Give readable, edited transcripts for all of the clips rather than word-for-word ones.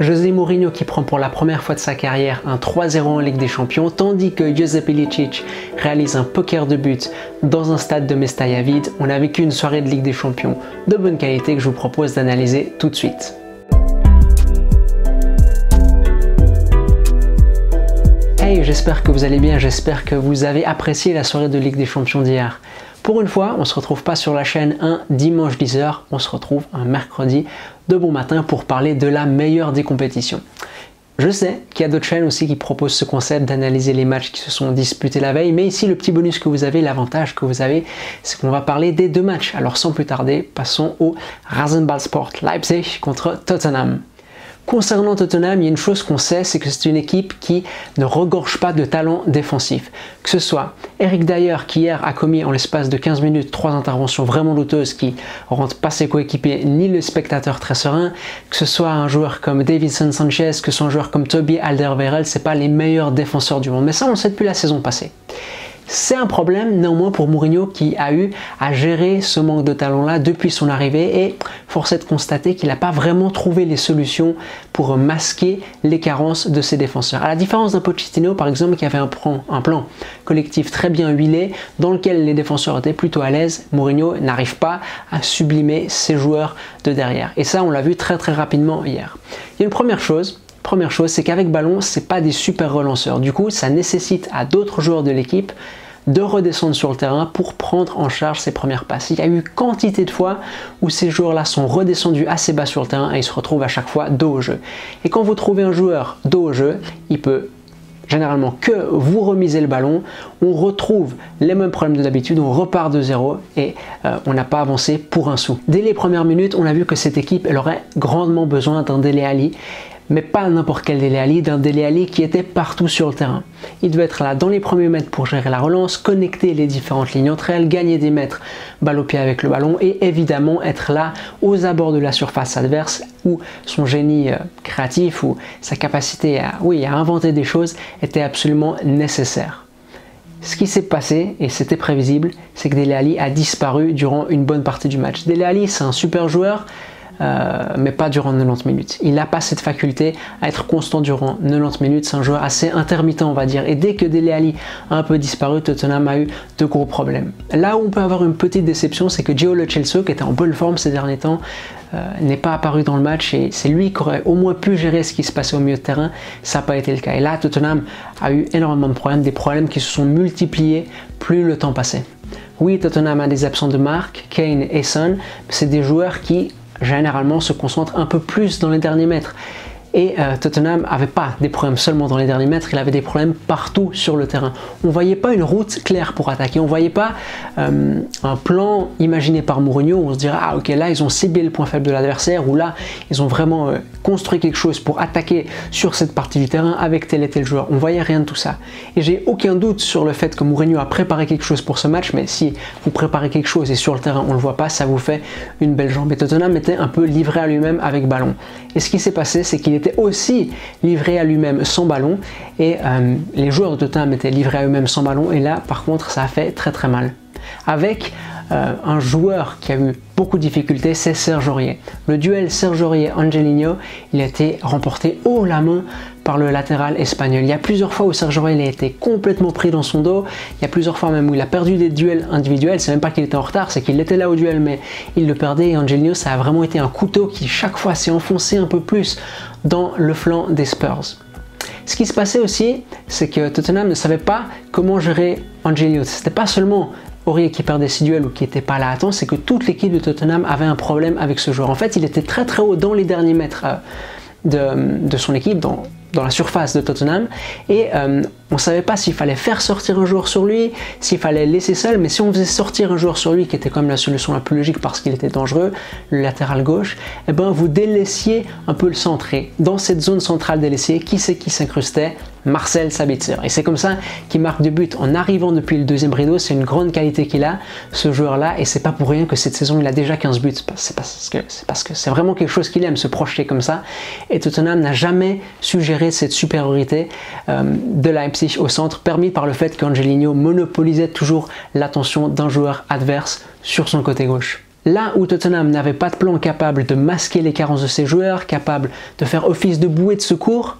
José Mourinho qui prend pour la première fois de sa carrière un 3-0 en Ligue des Champions, tandis que Josep Ilicic réalise un poker de but dans un stade de Mestalla vide. On a vécu une soirée de Ligue des Champions de bonne qualité que je vous propose d'analyser tout de suite. Hey, j'espère que vous allez bien, j'espère que vous avez apprécié la soirée de Ligue des Champions d'hier. Pour une fois, on ne se retrouve pas sur la chaîne un dimanche 10h, on se retrouve un mercredi de bon matin pour parler de la meilleure des compétitions. Je sais qu'il y a d'autres chaînes aussi qui proposent ce concept d'analyser les matchs qui se sont disputés la veille, mais ici le petit bonus que vous avez, l'avantage que vous avez, c'est qu'on va parler des deux matchs. Alors sans plus tarder, passons au Rasenballsport Leipzig contre Tottenham. Concernant Tottenham, il y a une chose qu'on sait, c'est que c'est une équipe qui ne regorge pas de talent défensif. Que ce soit Eric Dyer qui hier a commis en l'espace de 15 minutes 3 interventions vraiment douteuses qui ne rendent pas ses coéquipiers ni le spectateur très serein, que ce soit un joueur comme Davinson Sanchez, que ce soit un joueur comme Toby Alderweireld, c'est pas les meilleurs défenseurs du monde. Mais ça on le sait depuis la saison passée. C'est un problème néanmoins pour Mourinho qui a eu à gérer ce manque de talent-là depuis son arrivée et force est de constater qu'il n'a pas vraiment trouvé les solutions pour masquer les carences de ses défenseurs. À la différence d'un Pochettino par exemple qui avait un plan collectif très bien huilé dans lequel les défenseurs étaient plutôt à l'aise, Mourinho n'arrive pas à sublimer ses joueurs de derrière. Et ça on l'a vu très rapidement hier. Il y a une première chose, c'est qu'avec ballon, c'est pas des super relanceurs. Du coup, ça nécessite à d'autres joueurs de l'équipe de redescendre sur le terrain pour prendre en charge ses premières passes. Il y a eu quantité de fois où ces joueurs-là sont redescendus assez bas sur le terrain et ils se retrouvent à chaque fois dos au jeu. Et quand vous trouvez un joueur dos au jeu, il peut généralement que vous remisez le ballon, on retrouve les mêmes problèmes de d'habitude, on repart de zéro et on n'a pas avancé pour un sou. Dès les premières minutes, on a vu que cette équipe, elle aurait grandement besoin d'un Dele Alli, mais pas n'importe quel Dele Alli, d'un Dele Alli qui était partout sur le terrain. Il devait être là dans les premiers mètres pour gérer la relance, connecter les différentes lignes entre elles, gagner des mètres balle au pied avec le ballon et évidemment être là aux abords de la surface adverse où son génie créatif ou sa capacité à inventer des choses était absolument nécessaire. Ce qui s'est passé, et c'était prévisible, c'est que Dele Alli a disparu durant une bonne partie du match. Dele Alli, c'est un super joueur, mais pas durant 90 minutes. Il n'a pas cette faculté à être constant durant 90 minutes, c'est un joueur assez intermittent on va dire, et dès que Dele Alli a un peu disparu, Tottenham a eu de gros problèmes. Là où on peut avoir une petite déception, c'est que João Lo Celso, qui était en bonne forme ces derniers temps, n'est pas apparu dans le match et c'est lui qui aurait au moins pu gérer ce qui se passait au milieu de terrain, ça n'a pas été le cas. Et là, Tottenham a eu énormément de problèmes, des problèmes qui se sont multipliés plus le temps passait. Oui, Tottenham a des absents de marque, Kane et Son, c'est des joueurs qui généralement se concentre un peu plus dans les derniers mètres. Et Tottenham n'avait pas des problèmes seulement dans les derniers mètres, il avait des problèmes partout sur le terrain. On ne voyait pas une route claire pour attaquer, on ne voyait pas un plan imaginé par Mourinho où on se dirait ah ok là ils ont ciblé le point faible de l'adversaire ou là ils ont vraiment construit quelque chose pour attaquer sur cette partie du terrain avec tel et tel joueur. On ne voyait rien de tout ça. Et j'ai aucun doute sur le fait que Mourinho a préparé quelque chose pour ce match, mais si vous préparez quelque chose et sur le terrain on ne le voit pas, ça vous fait une belle jambe. Et Tottenham était un peu livré à lui-même avec ballon. Et ce qui s'est passé, c'est qu'il était aussi livré à lui-même sans ballon et les joueurs de Tottenham étaient livrés à eux-mêmes sans ballon et là par contre ça a fait très mal. Avec un joueur qui a eu beaucoup de difficultés, c'est Serge Aurier. Le duel Serge Aurier-Angelino, il a été remporté haut la main par le latéral espagnol. Il y a plusieurs fois où Serge Aurier a été complètement pris dans son dos, il y a plusieurs fois même où il a perdu des duels individuels, c'est même pas qu'il était en retard, c'est qu'il était là au duel mais il le perdait et Angelino ça a vraiment été un couteau qui chaque fois s'est enfoncé un peu plus dans le flanc des Spurs. Ce qui se passait aussi, c'est que Tottenham ne savait pas comment gérer Angelino. C'était pas seulement Aurier qui perdait ses duels ou qui n'était pas là à temps, c'est que toute l'équipe de Tottenham avait un problème avec ce joueur. En fait, il était très haut dans les derniers mètres de son équipe, dans la surface de Tottenham et on ne savait pas s'il fallait faire sortir un joueur sur lui, s'il fallait le laisser seul, mais si on faisait sortir un joueur sur lui qui était quand même la solution la plus logique parce qu'il était dangereux, le latéral gauche, et ben vous délaissiez un peu le centre et dans cette zone centrale délaissée, qui c'est qui s'incrustait? Marcel Sabitzer. Et c'est comme ça qu'il marque des buts en arrivant depuis le deuxième rideau. C'est une grande qualité qu'il a, ce joueur-là, et c'est pas pour rien que cette saison il a déjà 15 buts. C'est parce que c'est vraiment quelque chose qu'il aime, se projeter comme ça. Et Tottenham n'a jamais su gérer cette supériorité de Leipzig au centre, permis par le fait qu'Angelino monopolisait toujours l'attention d'un joueur adverse sur son côté gauche. Là où Tottenham n'avait pas de plan capable de masquer les carences de ses joueurs, capable de faire office de bouée de secours,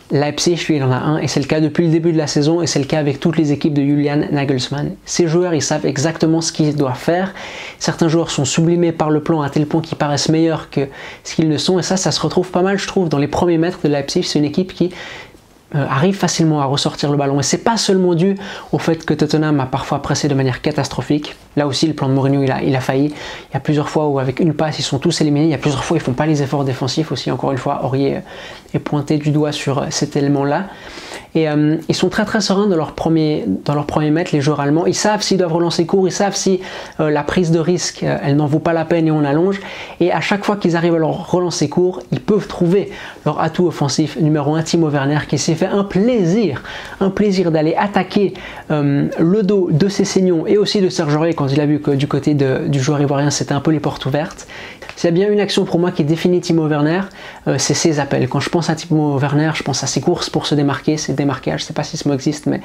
Leipzig, lui, il en a un, et c'est le cas depuis le début de la saison, et c'est le cas avec toutes les équipes de Julian Nagelsmann. Ces joueurs, ils savent exactement ce qu'ils doivent faire. Certains joueurs sont sublimés par le plan à tel point qu'ils paraissent meilleurs que ce qu'ils ne sont, et ça se retrouve pas mal, je trouve, dans les premiers mètres de Leipzig. C'est une équipe qui arrive facilement à ressortir le ballon, et c'est pas seulement dû au fait que Tottenham a parfois pressé de manière catastrophique. Là aussi, le plan de Mourinho il a failli. Il y a plusieurs fois où avec une passe ils sont tous éliminés, il y a plusieurs fois où ils font pas les efforts défensifs aussi. Encore une fois, Aurier est pointé du doigt sur cet élément là, et ils sont très sereins dans leur premier mètre. Les joueurs allemands, ils savent s'ils doivent relancer court, ils savent si la prise de risque elle n'en vaut pas la peine et on allonge, et à chaque fois qu'ils arrivent à leur relancer court, ils peuvent trouver leur atout offensif numéro 1, Timo Werner, qui s'est fait un plaisir d'aller attaquer le dos de Sessegnon et aussi de Serge Aurier quand il a vu que du côté du joueur ivoirien c'était un peu les portes ouvertes. S'il y a bien une action pour moi qui définit Timo Werner, c'est ses appels. Quand je pense à Timo Werner, je pense à ses courses pour se démarquer, ses démarquages, je ne sais pas si ce mot existe, mais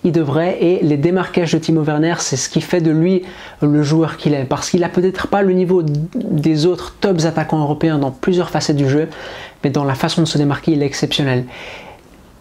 il devrait, et les démarquages de Timo Werner, c'est ce qui fait de lui le joueur qu'il est, parce qu'il n'a peut-être pas le niveau des autres tops attaquants européens dans plusieurs facettes du jeu, mais dans la façon de se démarquer, il est exceptionnel.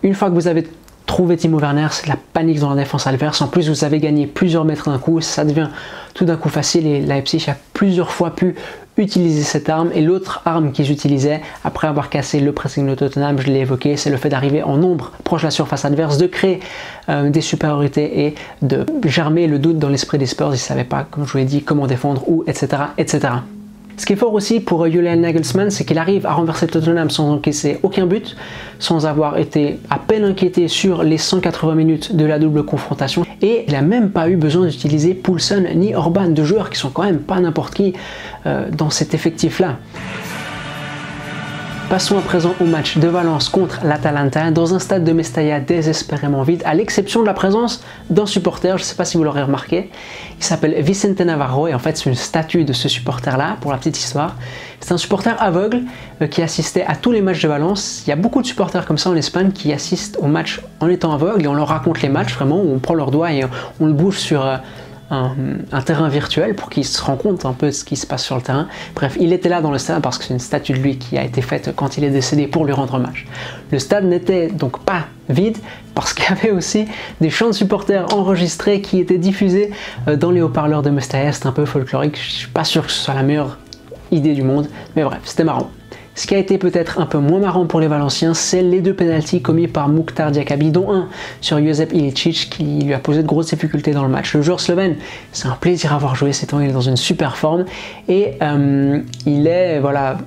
Une fois que vous avez trouvé Timo Werner, c'est la panique dans la défense adverse. En plus, vous avez gagné plusieurs mètres d'un coup, ça devient tout d'un coup facile, et Leipzig a plusieurs fois pu utiliser cette arme. Et l'autre arme qu'ils utilisaient après avoir cassé le pressing de Tottenham, je l'ai évoqué, c'est le fait d'arriver en nombre proche de la surface adverse, de créer des supériorités et de germer le doute dans l'esprit des Spurs. Ils ne savaient pas, comme je vous l'ai dit, comment défendre, ou etc. etc. Ce qui est fort aussi pour Julian Nagelsmann, c'est qu'il arrive à renverser Tottenham sans encaisser aucun but, sans avoir été à peine inquiété sur les 180 minutes de la double confrontation, et il n'a même pas eu besoin d'utiliser Poulsen ni Orban, deux joueurs qui sont quand même pas n'importe qui dans cet effectif-là. Passons à présent au match de Valence contre l'Atalanta, dans un stade de Mestalla désespérément vide, à l'exception de la présence d'un supporter, je ne sais pas si vous l'aurez remarqué, il s'appelle Vicente Navarro, et en fait c'est une statue de ce supporter-là, pour la petite histoire. C'est un supporter aveugle qui assistait à tous les matchs de Valence. Il y a beaucoup de supporters comme ça en Espagne qui assistent aux matchs en étant aveugles, et on leur raconte les matchs vraiment, où on prend leur doigt et on le bouge sur un terrain virtuel pour qu'il se rende compte un peu de ce qui se passe sur le terrain. Bref, il était là dans le stade parce que c'est une statue de lui qui a été faite quand il est décédé pour lui rendre hommage. Le stade n'était donc pas vide parce qu'il y avait aussi des chants de supporters enregistrés qui étaient diffusés dans les haut-parleurs de Mestalla. C'est un peu folklorique, je suis pas sûr que ce soit la meilleure idée du monde, mais bref, c'était marrant. Ce qui a été peut-être un peu moins marrant pour les Valenciens, c'est les deux pénaltys commis par Mukhtar Diakabi, dont un sur Josep Ilicic qui lui a posé de grosses difficultés dans le match. Le joueur slovène, c'est un plaisir à voir jouer ces temps, il est dans une super forme, et il est, voilà,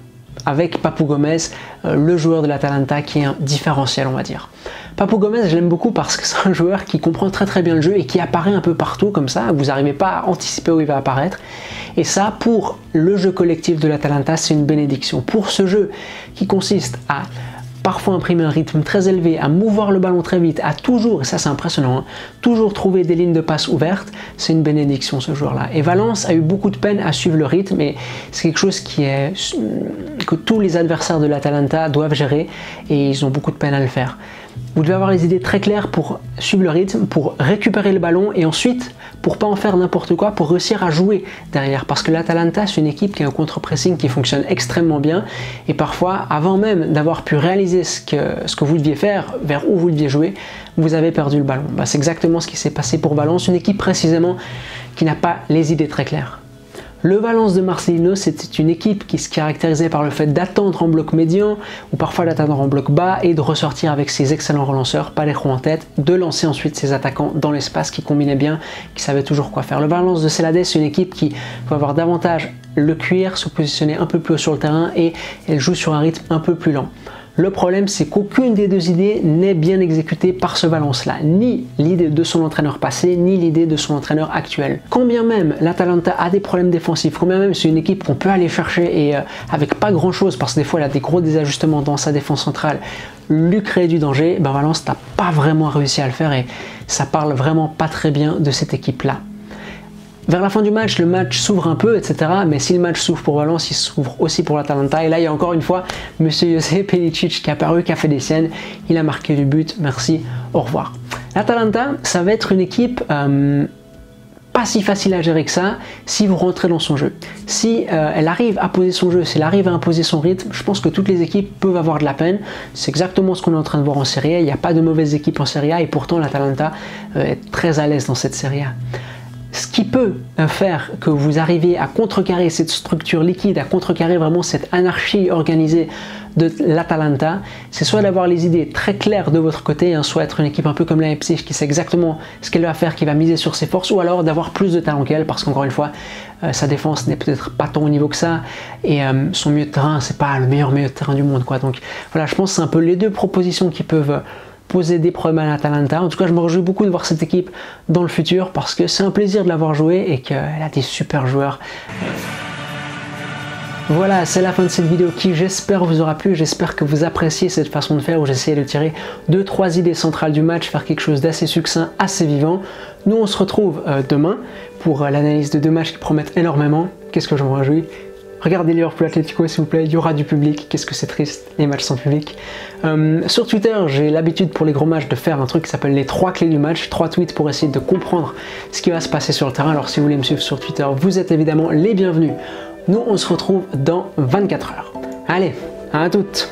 avec Papu Gomez, le joueur de l'Atalanta qui est un différentiel, on va dire. Papu Gomez, je l'aime beaucoup parce que c'est un joueur qui comprend très bien le jeu et qui apparaît un peu partout comme ça, vous n'arrivez pas à anticiper où il va apparaître. Et ça, pour le jeu collectif de l'Atalanta, c'est une bénédiction. Pour ce jeu qui consiste à parfois imprimer un rythme très élevé, à mouvoir le ballon très vite, à toujours, et ça c'est impressionnant, hein, toujours trouver des lignes de passe ouvertes, c'est une bénédiction ce joueur-là. Et Valence a eu beaucoup de peine à suivre le rythme, et c'est quelque chose que tous les adversaires de l'Atalanta doivent gérer, et ils ont beaucoup de peine à le faire. Vous devez avoir les idées très claires pour suivre le rythme, pour récupérer le ballon, et ensuite, pour pas en faire n'importe quoi, pour réussir à jouer derrière. Parce que l'Atalanta, c'est une équipe qui a un contre-pressing qui fonctionne extrêmement bien, et parfois, avant même d'avoir pu réaliser ce que vous deviez faire, vers où vous deviez jouer, vous avez perdu le ballon. C'est exactement ce qui s'est passé pour Valence, une équipe précisément qui n'a pas les idées très claires. Le Valence de Marcelino, c'était une équipe qui se caractérisait par le fait d'attendre en bloc médian ou parfois d'attendre en bloc bas et de ressortir avec ses excellents relanceurs, Parejo en tête, de lancer ensuite ses attaquants dans l'espace qui combinaient bien, qui savaient toujours quoi faire. Le Valence de Celades, c'est une équipe qui va avoir davantage le cuir, se positionner un peu plus haut sur le terrain et elle joue sur un rythme un peu plus lent. Le problème, c'est qu'aucune des deux idées n'est bien exécutée par ce Valence-là, ni l'idée de son entraîneur passé, ni l'idée de son entraîneur actuel. Quand bien même l'Atalanta a des problèmes défensifs, quand bien même c'est une équipe qu'on peut aller chercher et avec pas grand-chose, parce que des fois elle a des gros désajustements dans sa défense centrale, lui créer du danger, Valence n'a pas vraiment réussi à le faire et ça parle vraiment pas très bien de cette équipe-là. Vers la fin du match, le match s'ouvre un peu, etc. Mais si le match s'ouvre pour Valence, il s'ouvre aussi pour l'Atalanta. Et là, il y a encore une fois Monsieur Josep Ilicic qui est apparu, qui a fait des siennes. Il a marqué du but. Merci, au revoir. L'Atalanta, ça va être une équipe pas si facile à gérer que ça si vous rentrez dans son jeu. Si elle arrive à poser son jeu, si elle arrive à imposer son rythme, je pense que toutes les équipes peuvent avoir de la peine. C'est exactement ce qu'on est en train de voir en Serie A. Il n'y a pas de mauvaises équipes en Serie A et pourtant l'Atalanta est très à l'aise dans cette Serie A. Ce qui peut faire que vous arriviez à contrecarrer cette structure liquide, à contrecarrer vraiment cette anarchie organisée de l'Atalanta, c'est soit d'avoir les idées très claires de votre côté, soit être une équipe un peu comme la Leipzig qui sait exactement ce qu'elle va faire, qui va miser sur ses forces, ou alors d'avoir plus de talent qu'elle, parce qu'encore une fois, sa défense n'est peut-être pas tant au niveau que ça, et son milieu de terrain, c'est pas le meilleur milieu de terrain du monde, quoi. Donc voilà, je pense que c'est un peu les deux propositions qui peuvent poser des problèmes à l'Atalanta. En tout cas, je me réjouis beaucoup de voir cette équipe dans le futur parce que c'est un plaisir de l'avoir joué et qu'elle a des super joueurs. Voilà, c'est la fin de cette vidéo qui, j'espère, vous aura plu. J'espère que vous appréciez cette façon de faire où j'essaie de tirer 2-3 idées centrales du match, faire quelque chose d'assez succinct, assez vivant. Nous, on se retrouve demain pour l'analyse de 2 matchs qui promettent énormément. Qu'est-ce que je me réjouis! Regardez Liverpool Atlético s'il vous plaît, il y aura du public, qu'est-ce que c'est triste, les matchs sans public. Sur Twitter, j'ai l'habitude pour les gros matchs de faire un truc qui s'appelle les 3 clés du match, 3 tweets pour essayer de comprendre ce qui va se passer sur le terrain. Alors si vous voulez me suivre sur Twitter, vous êtes évidemment les bienvenus. Nous, on se retrouve dans 24 heures. Allez, à toutes!